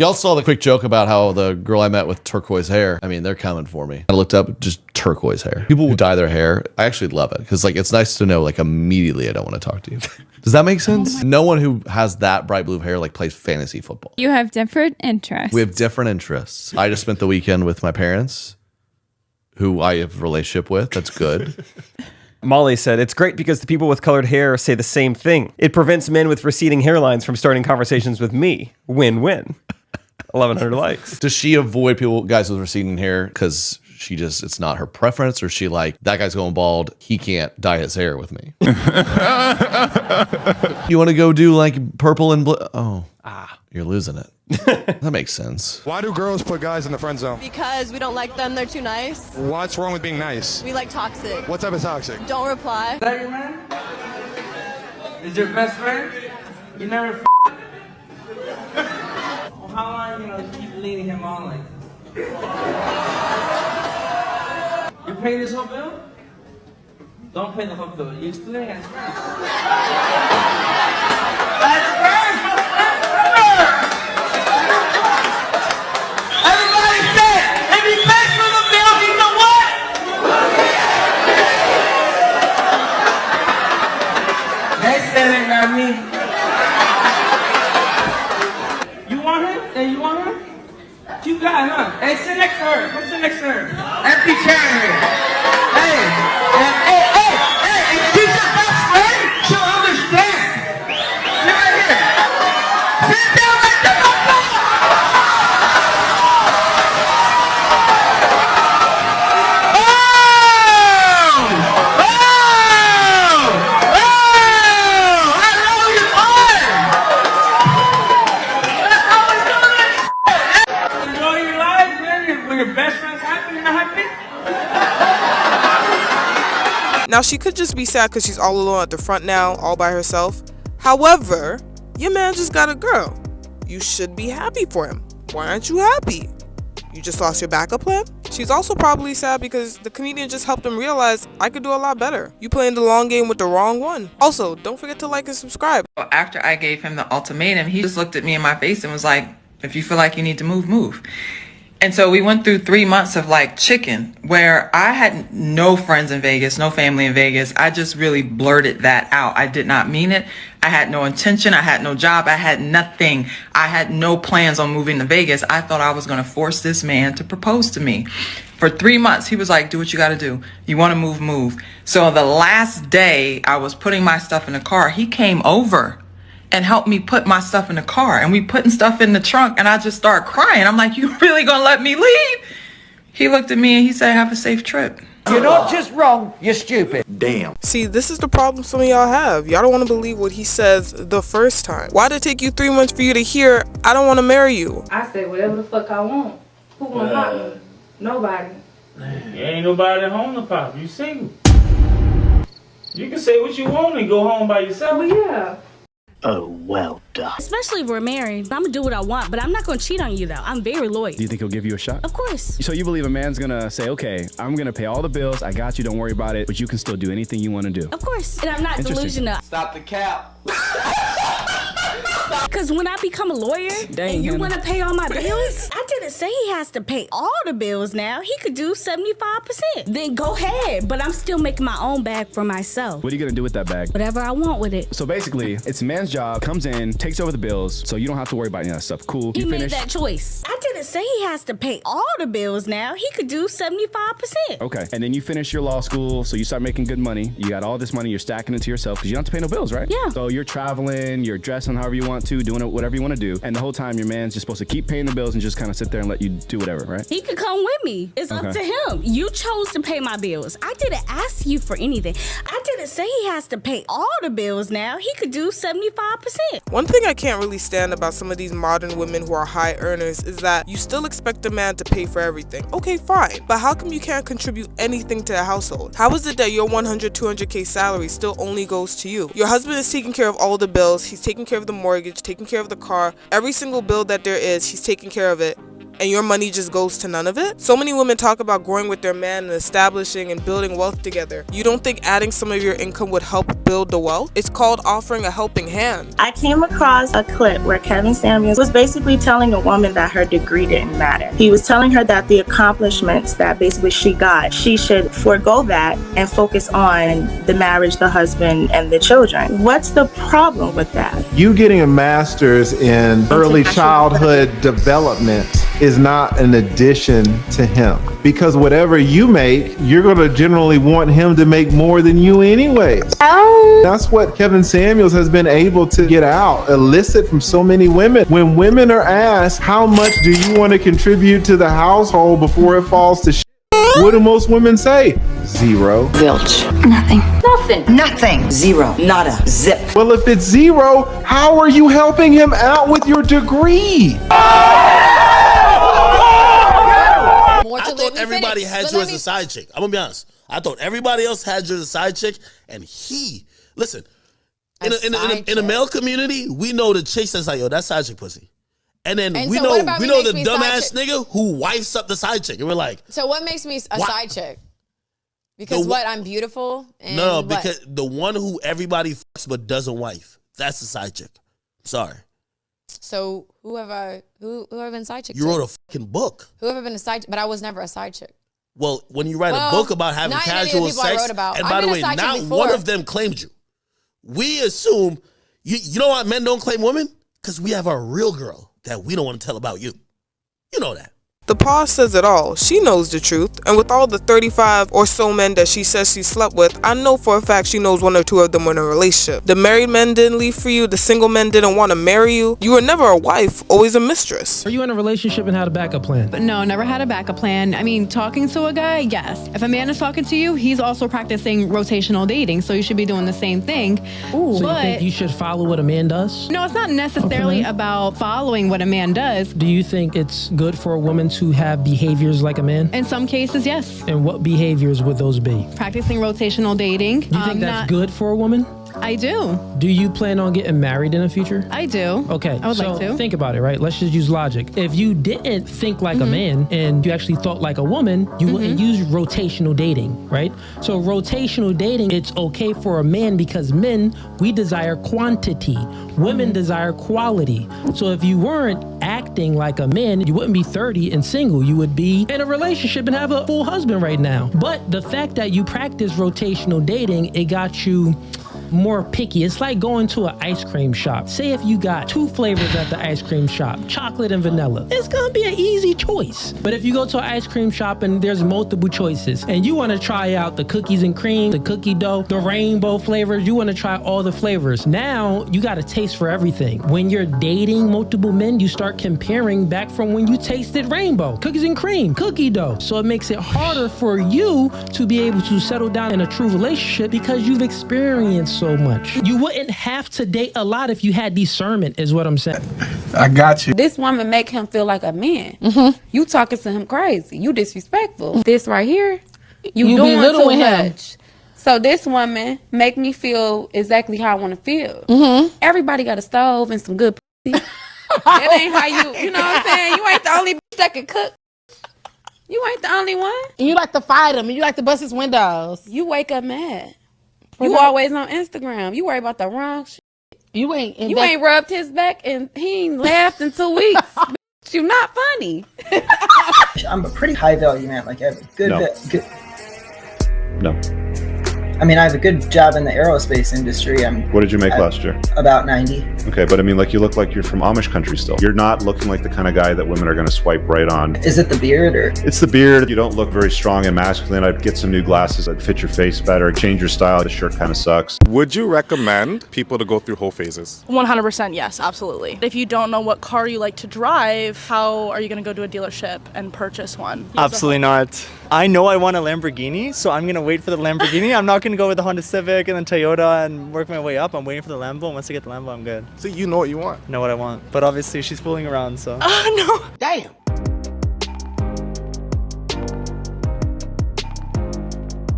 Y'all saw the quick joke about how the girl I met with turquoise hair, I mean, they're coming for me. I looked up, just turquoise hair. People who dye their hair, I actually love it because like it's nice to know like immediately I don't want to talk to you. Does that make sense? No one who has that bright blue hair like plays fantasy football. You have different interests. We have different interests. I just spent the weekend with my parents, who I have a relationship with. That's good. Molly said, it's great because the people with colored hair say the same thing. It prevents men with receding hairlines from starting conversations with me. Win-win. 1,100 likes. Does she avoid guys with receding hair because it's not her preference, or is she like, that guy's going bald, he can't dye his hair with me? You want to go do like purple and blue? Oh, you're losing it. That makes sense. Why do girls put guys in the friend zone? Because we don't like them, they're too nice. What's wrong with being nice? We like toxic. What type of toxic? Don't reply. Is that your man? Is your best friend? You never how long you keep leading him on like this? You pay this whole bill? Don't pay the whole bill. You still ain't friends. That's friends! Everybody say it! If he pays for the bill, you know what? They said it, not me. You want her? Hey, you want her? You got her. Hey, sit next to her. Come sit next to her. Empty chair here. Hey, if she's your best friend, she'll understand. Sit right here. Sit down like the Now, she could just be sad because she's all alone at the front now, all by herself. However, your man just got a girl. You should be happy for him. Why aren't you happy? You just lost your backup plan? She's also probably sad because the comedian just helped him realize, I could do a lot better. You playing the long game with the wrong one. Also, don't forget to like and subscribe. After I gave him the ultimatum, he just looked at me in my face and was like, if you feel like you need to move, move. And so we went through 3 months of like chicken, where I had no friends in Vegas, no family in Vegas. I just really blurted that out. I did not mean it. I had no intention. I had no job. I had nothing. I had no plans on moving to Vegas. I thought I was going to force this man to propose to me. For 3 months, he was like, do what you got to do. You want to move, move. So the last day I was putting my stuff in the car, he came over and helped me put my stuff in the car, and we putting stuff in the trunk, and I just started crying. I'm like, you really gonna let me leave? He looked at me and he said, have a safe trip. You're not just wrong, you're stupid. Damn. See, this is the problem some of y'all have. Y'all don't want to believe what he says the first time. Why'd it take you 3 months for you to hear, I don't want to marry you? I say whatever the fuck I want. Who gonna pop me? Nobody. Ain't nobody at home to pop. You single. You can say what you want and go home by yourself. Well, yeah. Oh, well done. Especially if we're married. I'm gonna do what I want, but I'm not gonna cheat on you though. I'm very loyal. Do you think he'll give you a shot? Of course. So you believe a man's gonna say, okay, I'm gonna pay all the bills, I got you, don't worry about it, but you can still do anything you wanna do? Of course. And I'm not delusional. Stop the cap. Because when I become a lawyer and you want to pay all my bills, I didn't say he has to pay all the bills now. He could do 75%. Then go ahead. But I'm still making my own bag for myself. What are you gonna do with that bag? Whatever I want with it. So basically, it's a man's job, comes in, takes over the bills, so you don't have to worry about any of that stuff. Cool. He made that choice. I didn't say he has to pay all the bills now. He could do 75%. Okay. And then you finish your law school, so you start making good money. You got all this money, you're stacking it to yourself because you don't have to pay no bills, right? Yeah. So you're traveling, you're dressing however you want to, doing whatever you want to do. And the whole time your man's just supposed to keep paying the bills and just kind of sit there and let you do whatever, right? He could come with me. It's up to him. You chose to pay my bills. I didn't ask you for anything. I didn't say he has to pay all the bills now. He could do 75%. One thing I can't really stand about some of these modern women who are high earners is that you still expect a man to pay for everything. Okay, fine. But how come you can't contribute anything to the household? How is it that your 100, 200K salary still only goes to you? Your husband is taking care of all the bills. He's taking care of the mortgage, taking care of the car. Every single bill that there is, he's taking care of it. and your money just goes to none of it? So many women talk about growing with their man and establishing and building wealth together. You don't think adding some of your income would help build the wealth? It's called offering a helping hand. I came across a clip where Kevin Samuels was basically telling a woman that her degree didn't matter. He was telling her that the accomplishments that basically she got, she should forego that and focus on the marriage, the husband, and the children. What's the problem with that? You getting a master's in early childhood development is not an addition to him, because whatever you make, you're going to generally want him to make more than you anyways. That's what Kevin Samuels has been able to get out, elicit from so many women. When women are asked, how much do you want to contribute to the household before it falls to shit? What do most women say? Zero. Zilch. Nothing. Nothing. Nothing. Zero. Nada. Zip. Well, if it's zero, how are you helping him out with your degree? I thought everybody had you as a side chick. I'm gonna be honest. I thought everybody else had you as a side chick, and listen, in a male community, we know the chicks that's like, yo, that's side chick pussy. And then we know the dumbass nigga who wifes up the side chick. And we're like, so what makes me a side chick? Because I'm beautiful? And no, because the one who everybody fucks but doesn't wife, that's the side chick. Sorry. So who have I been side chick? You wrote a fucking book. Who have I been a side chick? But I was never a side chick. Well, when you write a book about having casual sex, and by the way, not one of them claimed you. We assume, you know why men don't claim women? Because we have a real girl that we don't want to tell about you. You know that. The pause says it all. She knows the truth, and with all the 35 or so men that she says she slept with, I know for a fact she knows one or two of them were in a relationship. The married men didn't leave for you, the single men didn't want to marry you. You were never a wife, always a mistress. Are you in a relationship and had a backup plan? But no, never had a backup plan. I mean, talking to a guy, yes. If a man is talking to you, he's also practicing rotational dating, so you should be doing the same thing. Ooh, so you think you should follow what a man does? No, it's not necessarily about following what a man does. Do you think it's good for a woman to have behaviors like a man? In some cases, yes. And what behaviors would those be? Practicing rotational dating. Do you think that's good for a woman? I do. Do you plan on getting married in the future? I do. Okay, I would like to. Think about it, right? Let's just use logic. If you didn't think like a man and you actually thought like a woman, you wouldn't use rotational dating, right? So rotational dating, it's okay for a man because men, we desire quantity. Women desire quality. So if you weren't acting like a man, you wouldn't be 30 and single. You would be in a relationship and have a full husband right now. But the fact that you practice rotational dating, it got you more picky. It's like going to an ice cream shop. Say if you got 2 flavors at the ice cream shop, chocolate and vanilla, it's gonna be an easy choice. But if you go to an ice cream shop and there's multiple choices and you wanna try out the cookies and cream, the cookie dough, the rainbow flavors, you wanna try all the flavors. Now you got a taste for everything. When you're dating multiple men, you start comparing back from when you tasted rainbow, cookies and cream, cookie dough. So it makes it harder for you to be able to settle down in a true relationship because you've experienced so much. You wouldn't have to date a lot if you had discernment, is what I'm saying. I got you. This woman make him feel like a man. You talking to him crazy. You disrespectful. This right here, you doing too much. So this woman make me feel exactly how I want to feel. Everybody got a stove and some good pussy. That ain't how you know what I'm saying? You ain't the only bitch that can cook. You ain't the only one. And you like to fight him and you like to bust his windows. You wake up mad. You always on Instagram. You worry about the wrong shit. You ain't rubbed his back and he ain't laughed in 2 weeks. Bitch, you not funny. I'm a pretty high value man. Like I have a good. No. I mean, I have a good job in the aerospace industry. What did you make last year? About 90. Okay, but I mean, like you look like you're from Amish country still. You're not looking like the kind of guy that women are going to swipe right on. Is it the beard or? It's the beard. You don't look very strong and masculine. I'd get some new glasses that fit your face better. Change your style. The shirt kind of sucks. Would you recommend people to go through whole phases? 100% yes, absolutely. If you don't know what car you like to drive, how are you going to go to a dealership and purchase one? Absolutely not. I know I want a Lamborghini, so I'm going to wait for the Lamborghini. I'm not going to go with the Honda Civic and then Toyota and work my way up. I'm waiting for the Lambo, and once I get the Lambo, I'm good. So you know what you want? Know what I want. But obviously, she's fooling around, so. Oh, no. Damn.